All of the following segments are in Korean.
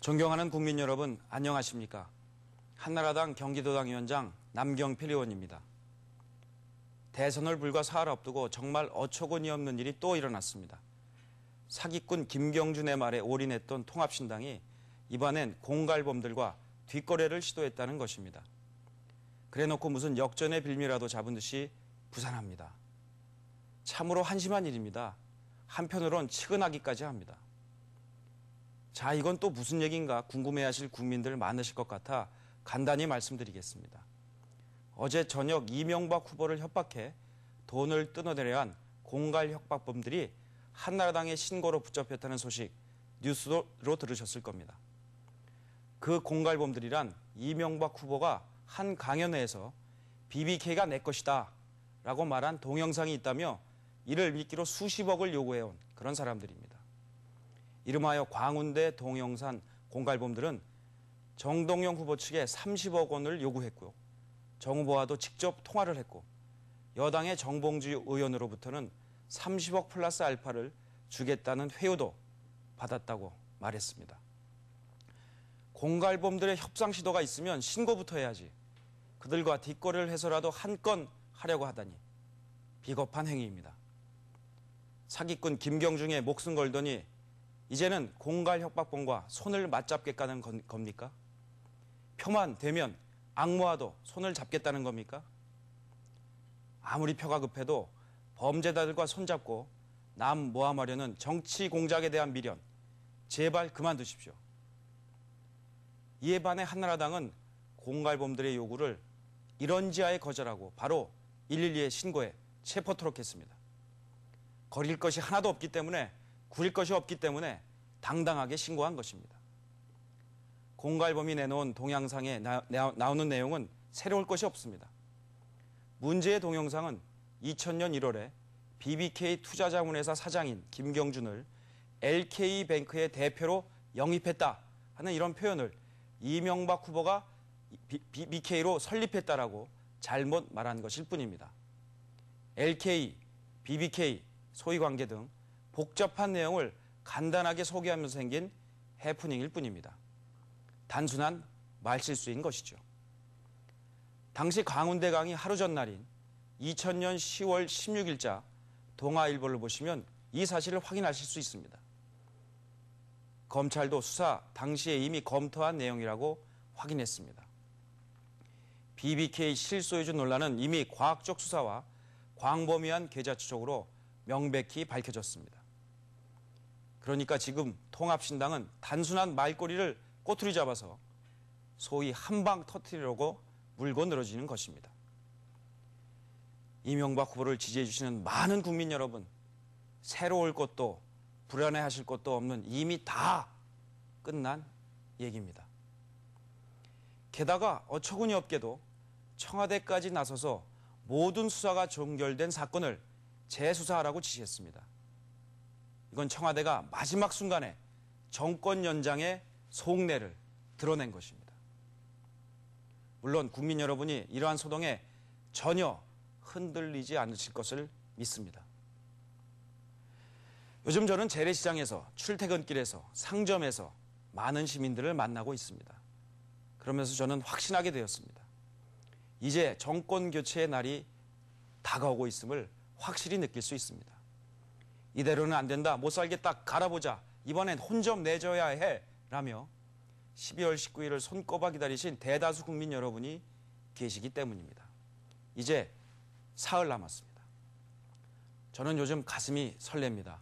존경하는 국민 여러분, 안녕하십니까? 한나라당 경기도당 위원장 남경필 의원입니다. 대선을 불과 사흘 앞두고 정말 어처구니 없는 일이 또 일어났습니다. 사기꾼 김경준의 말에 올인했던 통합신당이 이번엔 공갈범들과 뒷거래를 시도했다는 것입니다. 그래놓고 무슨 역전의 빌미라도 잡은 듯이 부산합니다. 참으로 한심한 일입니다. 한편으론 측은하기까지 합니다. 자, 이건 또 무슨 얘기인가 궁금해하실 국민들 많으실 것 같아 간단히 말씀드리겠습니다. 어제 저녁 이명박 후보를 협박해 돈을 뜯어내려 한 공갈 협박범들이 한나라당의 신고로 붙잡혔다는 소식 뉴스로 들으셨을 겁니다. 그 공갈범들이란 이명박 후보가 한 강연회에서 BBK가 내 것이다 라고 말한 동영상이 있다며 이를 믿기로 수십억을 요구해온 그런 사람들입니다. 이름하여 광운대 동영산 공갈범들은 정동영 후보 측에 30억 원을 요구했고요. 정 후보와도 직접 통화를 했고 여당의 정봉주 의원으로부터는 30억 플러스 알파를 주겠다는 회유도 받았다고 말했습니다. 공갈범들의 협상 시도가 있으면 신고부터 해야지. 그들과 뒷거래를 해서라도 한 건 하려고 하다니 비겁한 행위입니다. 사기꾼 김경중에 목숨 걸더니 이제는 공갈 협박범과 손을 맞잡겠다는 겁니까? 표만 되면 악모와도 손을 잡겠다는 겁니까? 아무리 표가 급해도 범죄자들과 손잡고 남 모함하려는 정치 공작에 대한 미련 제발 그만두십시오. 이에 반해 한나라당은 공갈범들의 요구를 이런지하에 거절하고 바로 112에 신고해 체포토록 했습니다. 거릴 것이 하나도 없기 때문에 구릴 것이 없기 때문에 당당하게 신고한 것입니다. 공갈범이 내놓은 동영상에 나오는 내용은 새로울 것이 없습니다. 문제의 동영상은 2000년 1월에 BBK 투자자문회사 사장인 김경준을 LK뱅크의 대표로 영입했다 하는 이런 표현을 이명박 후보가 BBK로 설립했다라고 잘못 말한 것일 뿐입니다. LK, BBK, 소위관계 등 복잡한 내용을 간단하게 소개하면서 생긴 해프닝일 뿐입니다. 단순한 말실수인 것이죠. 당시 광운대강이 하루 전날인 2000년 10월 16일자 동아일보를 보시면 이 사실을 확인하실 수 있습니다. 검찰도 수사 당시에 이미 검토한 내용이라고 확인했습니다. BBK 실소유주 논란은 이미 과학적 수사와 광범위한 계좌 추적으로 명백히 밝혀졌습니다. 그러니까 지금 통합신당은 단순한 말꼬리를 꼬투리 잡아서 소위 한방 터뜨리려고 물고 늘어지는 것입니다. 이명박 후보를 지지해 주시는 많은 국민 여러분, 새로울 것도 불안해하실 것도 없는 이미 다 끝난 얘기입니다. 게다가 어처구니 없게도 청와대까지 나서서 모든 수사가 종결된 사건을 재수사하라고 지시했습니다. 이건 청와대가 마지막 순간에 정권 연장의 속내를 드러낸 것입니다. 물론 국민 여러분이 이러한 소동에 전혀 흔들리지 않으실 것을 믿습니다. 요즘 저는 재래시장에서, 출퇴근길에서, 상점에서 많은 시민들을 만나고 있습니다. 그러면서 저는 확신하게 되었습니다. 이제 정권 교체의 날이 다가오고 있음을 확실히 느낄 수 있습니다. 이대로는 안 된다, 못 살겠다, 갈아보자, 이번엔 혼 좀 내줘야 해 라며 12월 19일을 손꼽아 기다리신 대다수 국민 여러분이 계시기 때문입니다. 이제 사흘 남았습니다. 저는 요즘 가슴이 설렙니다.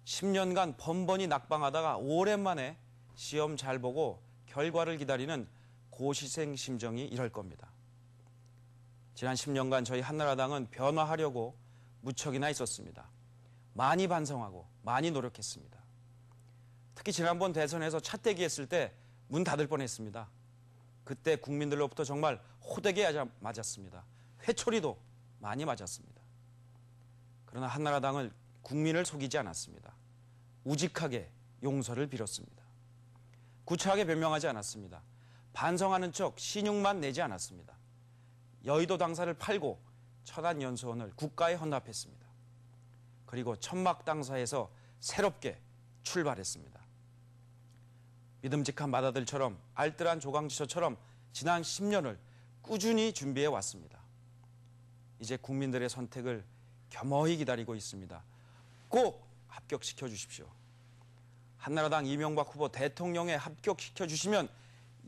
10년간 번번이 낙방하다가 오랜만에 시험 잘 보고 결과를 기다리는 고시생 심정이 이럴 겁니다. 지난 10년간 저희 한나라당은 변화하려고 무척이나 있었습니다. 많이 반성하고 많이 노력했습니다. 특히 지난번 대선에서 차떼기 했을 때 문 닫을 뻔했습니다. 그때 국민들로부터 정말 호되게 맞았습니다. 회초리도 많이 맞았습니다. 그러나 한나라당은 국민을 속이지 않았습니다. 우직하게 용서를 빌었습니다. 구차하게 변명하지 않았습니다. 반성하는 척 신용만 내지 않았습니다. 여의도 당사를 팔고 천안연수원을 국가에 헌납했습니다. 그리고 천막 당사에서 새롭게 출발했습니다. 믿음직한 맏아들처럼 알뜰한 조강지처처럼 지난 10년을 꾸준히 준비해 왔습니다. 이제 국민들의 선택을 겸허히 기다리고 있습니다. 꼭 합격시켜 주십시오. 한나라당 이명박 후보 대통령에 합격시켜 주시면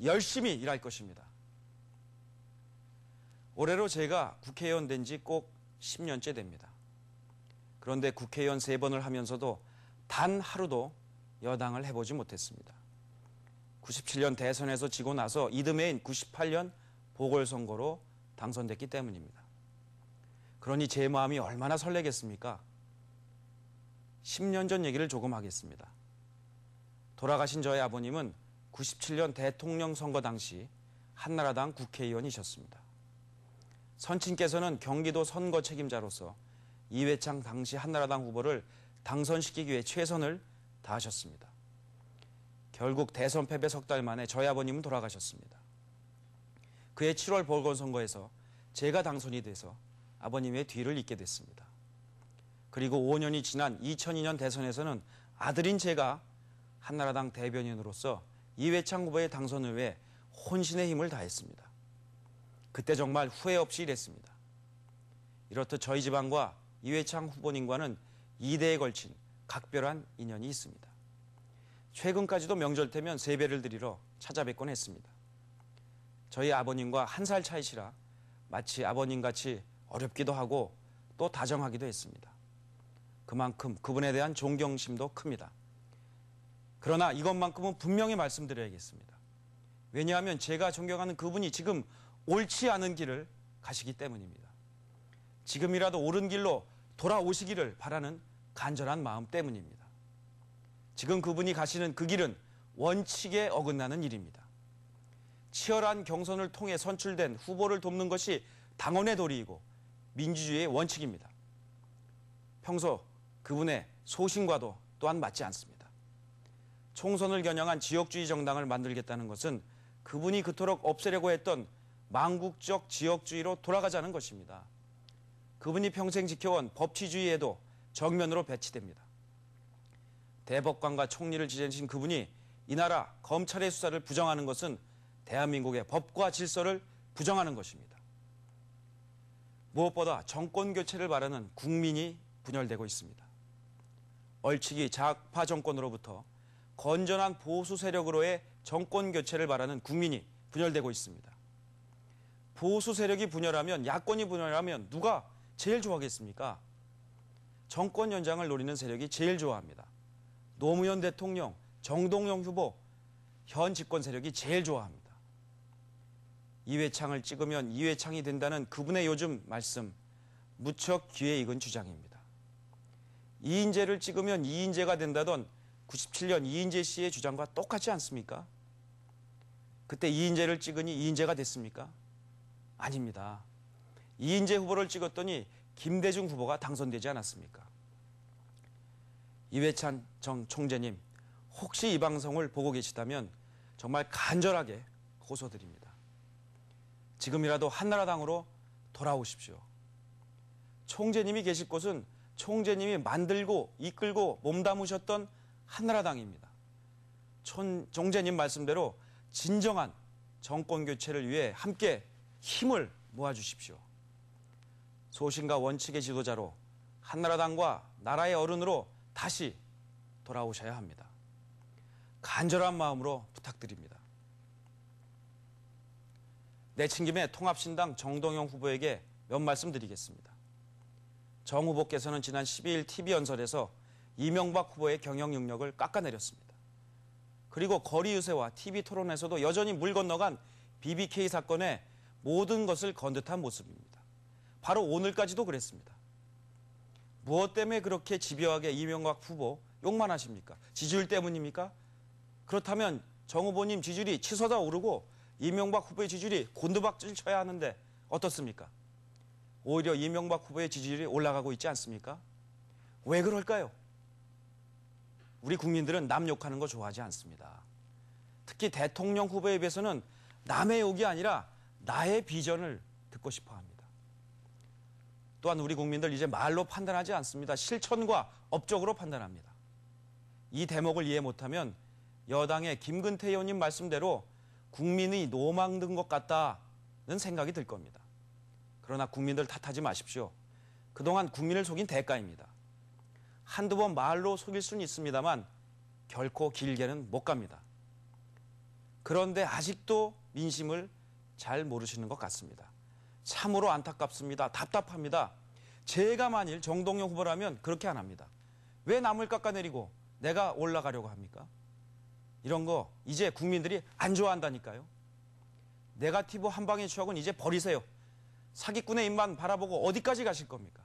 열심히 일할 것입니다. 올해로 제가 국회의원 된 지 꼭 10년째 됩니다. 그런데 국회의원 3번을 하면서도 단 하루도 여당을 해보지 못했습니다. 97년 대선에서 지고 나서 이듬해인 98년 보궐선거로 당선됐기 때문입니다. 그러니 제 마음이 얼마나 설레겠습니까? 10년 전 얘기를 조금 하겠습니다. 돌아가신 저의 아버님은 97년 대통령 선거 당시 한나라당 국회의원이셨습니다. 선친께서는 경기도 선거 책임자로서 이회창 당시 한나라당 후보를 당선시키기 위해 최선을 다하셨습니다. 결국 대선 패배 석 달 만에 저희 아버님은 돌아가셨습니다. 그해 7월 보궐선거에서 제가 당선이 돼서 아버님의 뒤를 잇게 됐습니다. 그리고 5년이 지난 2002년 대선에서는 아들인 제가 한나라당 대변인으로서 이회창 후보의 당선을 위해 혼신의 힘을 다했습니다. 그때 정말 후회 없이 일했습니다. 이렇듯 저희 집안과 이회창 후보님과는 2대에 걸친 각별한 인연이 있습니다. 최근까지도 명절 때면 세배를 드리러 찾아뵙곤 했습니다. 저희 아버님과 1살 차이시라 마치 아버님같이 어렵기도 하고 또 다정하기도 했습니다. 그만큼 그분에 대한 존경심도 큽니다. 그러나 이것만큼은 분명히 말씀드려야겠습니다. 왜냐하면 제가 존경하는 그분이 지금 옳지 않은 길을 가시기 때문입니다. 지금이라도 옳은 길로 돌아오시기를 바라는 간절한 마음 때문입니다. 지금 그분이 가시는 그 길은 원칙에 어긋나는 일입니다. 치열한 경선을 통해 선출된 후보를 돕는 것이 당원의 도리이고 민주주의의 원칙입니다. 평소 그분의 소신과도 또한 맞지 않습니다. 총선을 겨냥한 지역주의 정당을 만들겠다는 것은 그분이 그토록 없애려고 했던 망국적 지역주의로 돌아가자는 것입니다. 그분이 평생 지켜온 법치주의에도 정면으로 배치됩니다. 대법관과 총리를 지내신 그분이 이 나라 검찰의 수사를 부정하는 것은 대한민국의 법과 질서를 부정하는 것입니다. 무엇보다 정권 교체를 바라는 국민이 분열되고 있습니다. 얼치기 좌파 정권으로부터 건전한 보수 세력으로의 정권 교체를 바라는 국민이 분열되고 있습니다. 보수 세력이 분열하면, 야권이 분열하면 누가 제일 좋아하겠습니까? 정권 연장을 노리는 세력이 제일 좋아합니다. 노무현 대통령, 정동영 후보, 현 집권 세력이 제일 좋아합니다. 이회창을 찍으면 이회창이 된다는 그분의 요즘 말씀, 무척 귀에 익은 주장입니다. 이인재를 찍으면 이인재가 된다던 97년 이인재 씨의 주장과 똑같지 않습니까? 그때 이인재를 찍으니 이인재가 됐습니까? 아닙니다. 이인재 후보를 찍었더니 김대중 후보가 당선되지 않았습니까? 이회창 전 총재님, 혹시 이 방송을 보고 계시다면 정말 간절하게 호소드립니다. 지금이라도 한나라당으로 돌아오십시오. 총재님이 계실 곳은 총재님이 만들고 이끌고 몸담으셨던 한나라당입니다. 총재님 말씀대로 진정한 정권 교체를 위해 함께 힘을 모아주십시오. 소신과 원칙의 지도자로 한나라당과 나라의 어른으로 다시 돌아오셔야 합니다. 간절한 마음으로 부탁드립니다. 내친 김에 통합신당 정동영 후보에게 몇 말씀 드리겠습니다. 정 후보께서는 지난 12일 TV연설에서 이명박 후보의 경영 능력을 깎아내렸습니다. 그리고 거리 유세와 TV토론에서도 여전히 물 건너간 BBK 사건의 모든 것을 건 듯한 모습입니다. 바로 오늘까지도 그랬습니다. 무엇 때문에 그렇게 집요하게 이명박 후보 욕만 하십니까? 지지율 때문입니까? 그렇다면 정 후보님 지지율이 치솟아 오르고 이명박 후보의 지지율이 곤두박질 쳐야 하는데 어떻습니까? 오히려 이명박 후보의 지지율이 올라가고 있지 않습니까? 왜 그럴까요? 우리 국민들은 남 욕하는 거 좋아하지 않습니다. 특히 대통령 후보에 비해서는 남의 욕이 아니라 나의 비전을 듣고 싶어 합니다. 또한 우리 국민들 이제 말로 판단하지 않습니다. 실천과 업적으로 판단합니다. 이 대목을 이해 못하면 여당의 김근태 의원님 말씀대로 국민의 노망 든 것 같다는 생각이 들 겁니다. 그러나 국민들 탓하지 마십시오. 그동안 국민을 속인 대가입니다. 한두 번 말로 속일 수는 있습니다만 결코 길게는 못 갑니다. 그런데 아직도 민심을 잘 모르시는 것 같습니다. 참으로 안타깝습니다. 답답합니다. 제가 만일 정동영 후보라면 그렇게 안 합니다. 왜 남을 깎아내리고 내가 올라가려고 합니까? 이런 거 이제 국민들이 안 좋아한다니까요. 네거티브 한 방의 추억은 이제 버리세요. 사기꾼의 입만 바라보고 어디까지 가실 겁니까?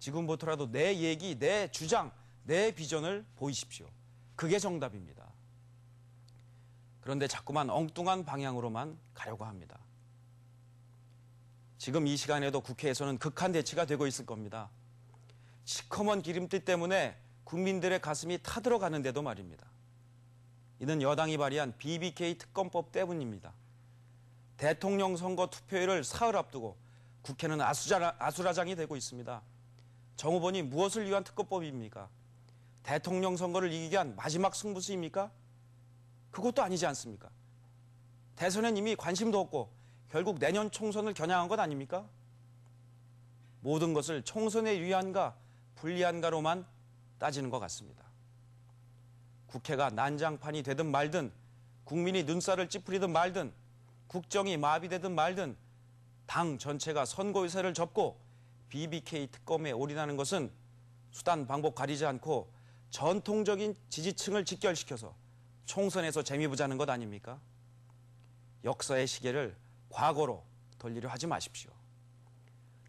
지금부터라도 내 얘기, 내 주장, 내 비전을 보이십시오. 그게 정답입니다. 그런데 자꾸만 엉뚱한 방향으로만 가려고 합니다. 지금 이 시간에도 국회에서는 극한 대치가 되고 있을 겁니다. 시커먼 기름띠 때문에 국민들의 가슴이 타들어가는데도 말입니다. 이는 여당이 발의한 BBK 특검법 때문입니다. 대통령 선거 투표일을 사흘 앞두고 국회는 아수라장이 되고 있습니다. 정 후보님 무엇을 위한 특검법입니까? 대통령 선거를 이기기 위한 마지막 승부수입니까? 그것도 아니지 않습니까? 대선엔 이미 관심도 없고 결국 내년 총선을 겨냥한 것 아닙니까? 모든 것을 총선에 유리한가 불리한가로만 따지는 것 같습니다. 국회가 난장판이 되든 말든 국민이 눈살을 찌푸리든 말든 국정이 마비되든 말든 당 전체가 선거의사를 접고 BBK 특검에 올인하는 것은 수단 방법 가리지 않고 전통적인 지지층을 직결시켜서 총선에서 재미 보자는 것 아닙니까? 역사의 시계를 과거로 돌리려 하지 마십시오.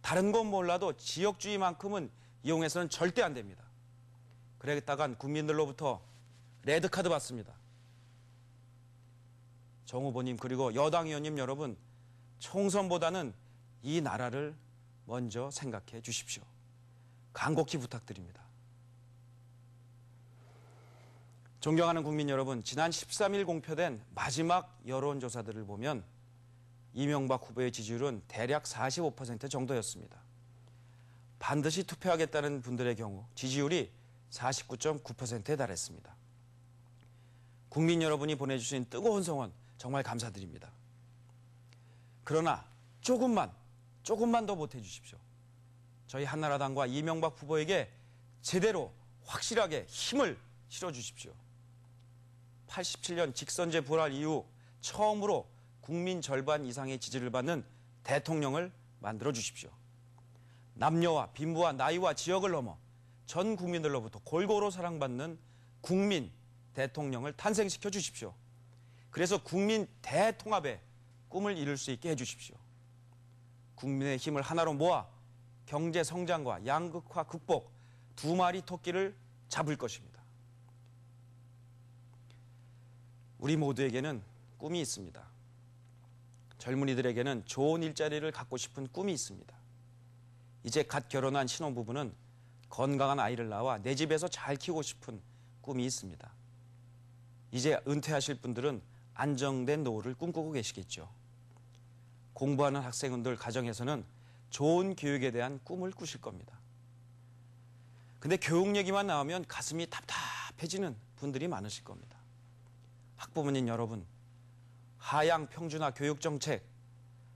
다른 건 몰라도 지역주의만큼은 이용해서는 절대 안 됩니다. 그랬다간 국민들로부터 레드카드 받습니다. 정 후보님 그리고 여당 의원님 여러분, 총선보다는 이 나라를 먼저 생각해 주십시오. 간곡히 부탁드립니다. 존경하는 국민 여러분, 지난 13일 공표된 마지막 여론조사들을 보면 이명박 후보의 지지율은 대략 45% 정도였습니다. 반드시 투표하겠다는 분들의 경우 지지율이 49.9%에 달했습니다. 국민 여러분이 보내주신 뜨거운 성원 정말 감사드립니다. 그러나 조금만 더 보태주십시오. 저희 한나라당과 이명박 후보에게 제대로 확실하게 힘을 실어주십시오. 87년 직선제 부활 이후 처음으로 국민 절반 이상의 지지를 받는 대통령을 만들어주십시오. 남녀와 빈부와 나이와 지역을 넘어 전 국민들로부터 골고루 사랑받는 국민 대통령을 탄생시켜 주십시오. 그래서 국민 대통합의 꿈을 이룰 수 있게 해주십시오. 국민의 힘을 하나로 모아 경제 성장과 양극화 극복 두 마리 토끼를 잡을 것입니다. 우리 모두에게는 꿈이 있습니다. 젊은이들에게는 좋은 일자리를 갖고 싶은 꿈이 있습니다. 이제 갓 결혼한 신혼부부는 건강한 아이를 낳아 내 집에서 잘 키우고 싶은 꿈이 있습니다. 이제 은퇴하실 분들은 안정된 노후를 꿈꾸고 계시겠죠. 공부하는 학생들 가정에서는 좋은 교육에 대한 꿈을 꾸실 겁니다. 근데 교육 얘기만 나오면 가슴이 답답해지는 분들이 많으실 겁니다. 학부모님 여러분, 하향 평준화 교육정책,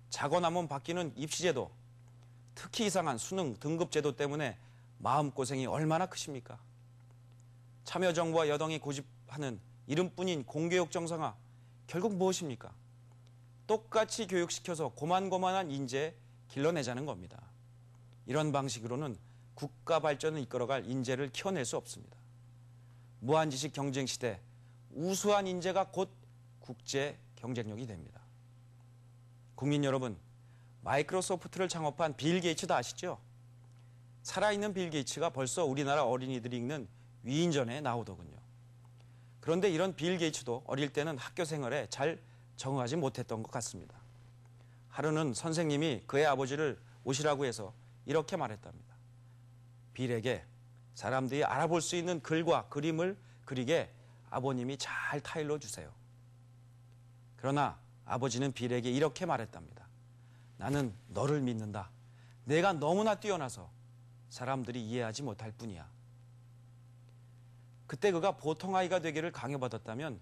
자고나면 바뀌는 입시제도, 특히 이상한 수능 등급제도 때문에 마음고생이 얼마나 크십니까? 참여정부와 여당이 고집하는 이름뿐인 공교육 정상화, 결국 무엇입니까? 똑같이 교육시켜서 고만고만한 인재 길러내자는 겁니다. 이런 방식으로는 국가 발전을 이끌어갈 인재를 키워낼 수 없습니다. 무한지식 경쟁 시대, 우수한 인재가 곧 국제 경쟁력이 됩니다. 국민 여러분, 마이크로소프트를 창업한 빌 게이츠 다 아시죠? 살아있는 빌 게이츠가 벌써 우리나라 어린이들이 읽는 위인전에 나오더군요. 그런데 이런 빌 게이츠도 어릴 때는 학교 생활에 잘 적응하지 못했던 것 같습니다. 하루는 선생님이 그의 아버지를 오시라고 해서 이렇게 말했답니다. 빌에게 사람들이 알아볼 수 있는 글과 그림을 그리게 아버님이 잘 타일러 주세요. 그러나 아버지는 빌에게 이렇게 말했답니다. 나는 너를 믿는다. 내가 너무나 뛰어나서 사람들이 이해하지 못할 뿐이야. 그때 그가 보통 아이가 되기를 강요받았다면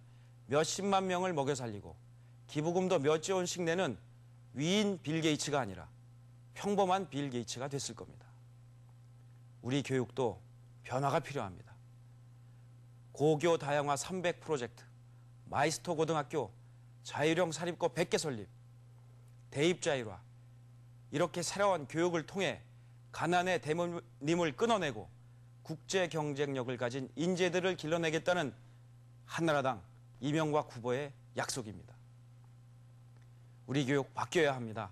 몇십만 명을 먹여 살리고 기부금도 몇조 원씩 내는 위인 빌 게이츠가 아니라 평범한 빌 게이츠가 됐을 겁니다. 우리 교육도 변화가 필요합니다. 고교 다양화 300 프로젝트, 마이스터 고등학교, 자율형 사립고 100개 설립, 대입 자율화, 이렇게 새로운 교육을 통해 가난의 대모님을 끊어내고 국제 경쟁력을 가진 인재들을 길러내겠다는 한나라당 이명박 후보의 약속입니다. 우리 교육 바뀌어야 합니다.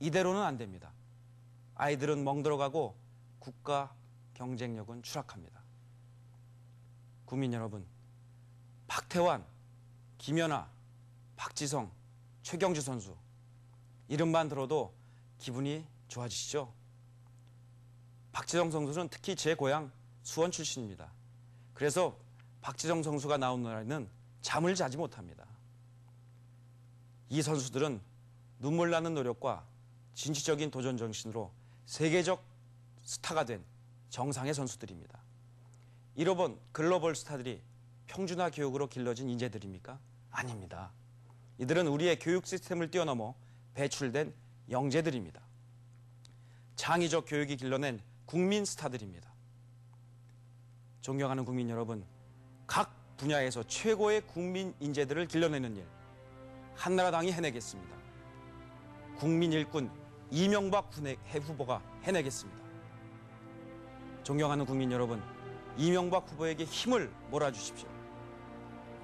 이대로는 안 됩니다. 아이들은 멍들어가고 국가 경쟁력은 추락합니다. 국민 여러분, 박태환, 김연아, 박지성, 최경주 선수, 이름만 들어도 기분이 좋아지시죠? 박지성 선수는 특히 제 고향 수원 출신입니다. 그래서 박지성 선수가 나온 날에는 잠을 자지 못합니다. 이 선수들은 눈물 나는 노력과 진취적인 도전 정신으로 세계적 스타가 된 정상의 선수들입니다. 잃어본 글로벌 스타들이 평준화 교육으로 길러진 인재들입니까? 아닙니다. 이들은 우리의 교육 시스템을 뛰어넘어 배출된 영재들입니다. 창의적 교육이 길러낸 국민 스타들입니다. 존경하는 국민 여러분, 각 분야에서 최고의 국민 인재들을 길러내는 일, 한나라당이 해내겠습니다. 국민 일꾼 이명박 후보가 해내겠습니다. 존경하는 국민 여러분, 이명박 후보에게 힘을 몰아주십시오.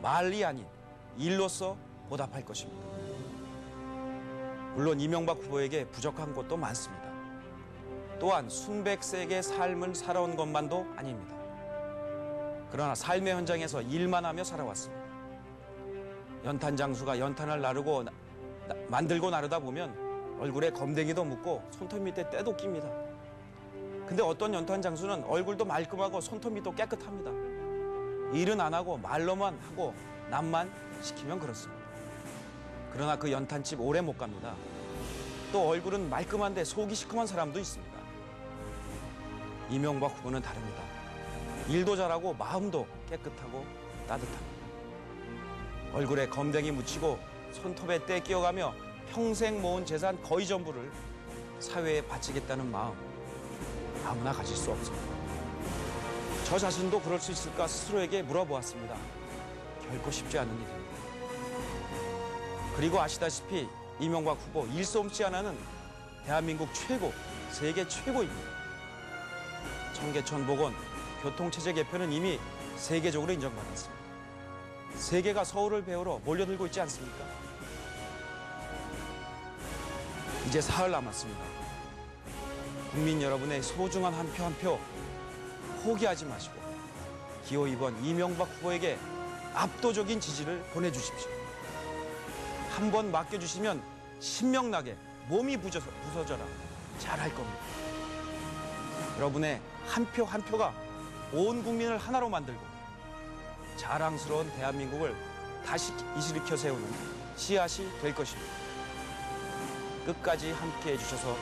말이 아닌 일로서 보답할 것입니다. 물론 이명박 후보에게 부족한 것도 많습니다. 또한 순백색의 삶을 살아온 것만도 아닙니다. 그러나 삶의 현장에서 일만 하며 살아왔습니다. 연탄 장수가 연탄을 만들고 나르다 보면 얼굴에 검댕이도 묻고 손톱 밑에 때도 낍니다. 근데 어떤 연탄 장수는 얼굴도 말끔하고 손톱 밑도 깨끗합니다. 일은 안 하고 말로만 하고 남만 시키면 그렇습니다. 그러나 그 연탄집 오래 못 갑니다. 또 얼굴은 말끔한데 속이 시큼한 사람도 있습니다. 이명박 후보는 다릅니다. 일도 잘하고 마음도 깨끗하고 따뜻합니다. 얼굴에 검댕이 묻히고 손톱에 때 끼워가며 평생 모은 재산 거의 전부를 사회에 바치겠다는 마음, 아무나 가질 수 없습니다. 저 자신도 그럴 수 있을까 스스로에게 물어보았습니다. 결코 쉽지 않은 일입니다. 그리고 아시다시피 이명박 후보 일솜씨 하나는 대한민국 최고, 세계 최고입니다. 청계천 복원, 교통체제 개편은 이미 세계적으로 인정받았습니다. 세계가 서울을 배우러 몰려들고 있지 않습니까? 이제 사흘 남았습니다. 국민 여러분의 소중한 한 표 한 표 포기하지 마시고 기호 2번 이명박 후보에게 압도적인 지지를 보내주십시오. 한 번 맡겨주시면 신명나게 몸이 부서져라 잘할 겁니다. 여러분의 한 표 한 표가 온 국민을 하나로 만들고 자랑스러운 대한민국을 다시 일으켜 세우는 씨앗이 될 것입니다. 끝까지 함께해 주셔서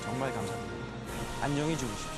정말 감사합니다. 안녕히 주무십시오.